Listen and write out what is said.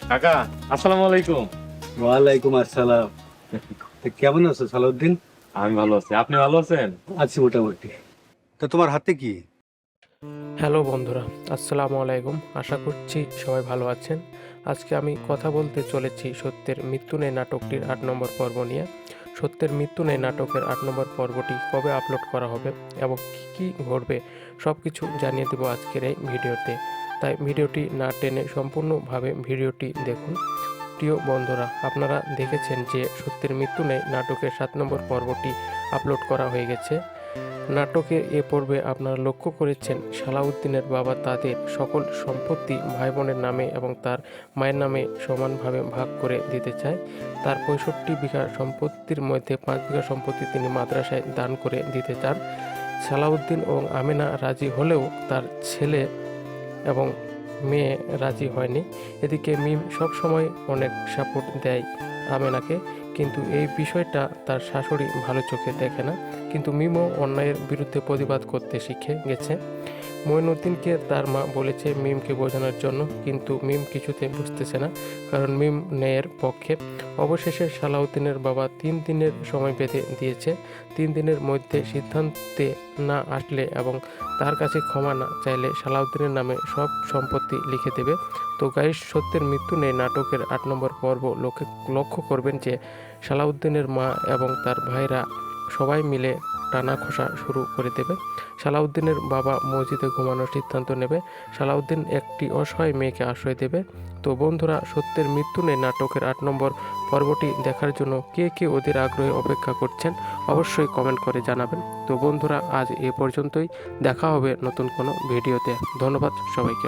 কাকা, আসসালামু আলাইকুম। ওয়ালাইকুম আসসালাম। তা কেমন আছো সালাউদ্দিন? আমি ভালো আছি, আপনি ভালো আছেন? আছি মোটামুটি। তা তোমার হাতে কি? হ্যালো বন্ধুরা, আসসালামু আলাইকুম। আশা করছি সবাই ভালো আছেন। আজকে আমি কথা বলতে চলেছি সত্যের মৃত্যু নেই নাটকটির ৮ নম্বর পর্ব নিয়ে। সত্যের মৃত্যু নেই নাটকের ৮ নম্বর পর্বটি কবে আপলোড করা হবে এবং কী কী ঘটবে সব কিছু জানিয়ে দেবো আজকের এই ভিডিওতে। তাই ভিডিওটি না টেনে সম্পূর্ণভাবে ভিডিওটি দেখুন। প্রিয় বন্ধুরা, আপনারা দেখেছেন যে সত্যের মৃত্যু নেই নাটকের ৭ নম্বর পর্বটি আপলোড করা হয়ে গেছে। নাটকের এ পর্বে আপনারা লক্ষ্য করেছেন সালাউদ্দিনের বাবা তাদের সকল সম্পত্তি ভাই বোনের নামে এবং তার মায়ের নামে সমানভাবে ভাগ করে দিতে চায়। তার ৬৫ বিঘা সম্পত্তির মধ্যে ৫ বিঘা সম্পত্তি তিনি মাদ্রাসায় দান করে দিতে চান। সালাউদ্দিন এবং আমেনা রাজি হলেও তার ছেলে এবং মেয়ে রাজি হয়নি। এদিকে মিম সবসময় অনেক সাপোর্ট দেয় আমেনাকে, কিন্তু এই বিষয়টা তার শাশুড়ি ভালো চোখে দেখে না। কিন্তু মিমও অন্যায়ের বিরুদ্ধে প্রতিবাদ করতে শিখে গেছে। মঈনুদ্দিনকে তার মা বলেছে মিমকে বোঝানোর জন্য, কিন্তু মিম কিছুতে বুঝতেছে না, কারণ মিম ন্যায়ের পক্ষে। অবশেষে সালাউদ্দিনের বাবা ৩ দিনের সময় বেঁধে দিয়েছে। ৩ দিনের মধ্যে সিদ্ধান্তে না আসলে এবং তার কাছে ক্ষমা না চাইলে সালাউদ্দিনের নামে সব সম্পত্তি লিখে দেবে। তো গাইস, সত্যের মৃত্যু নেই নাটকের ৮ নম্বর পর্ব লক্ষ্য করবেন যে সালাউদ্দিনের মা এবং তার ভাইরা সবাই মিলে টানা খোসা শুরু করে দেবে। সালাউদ্দিনের বাবা মসজিদে ঘুমানোর সিদ্ধান্ত নেবে। সালাউদ্দিন একটি অসহায় মেয়েকে আশ্রয় দেবে। তো বন্ধুরা, সত্যের মৃত্যু নেই নাটকের ৮ নম্বর পর্বটি দেখার জন্য কে কে অধীর আগ্রহে অপেক্ষা করছেন অবশ্যই কমেন্ট করে জানাবেন। তো বন্ধুরা, আজ এ পর্যন্তই। দেখা হবে নতুন কোনো ভিডিওতে। ধন্যবাদ সবাইকে।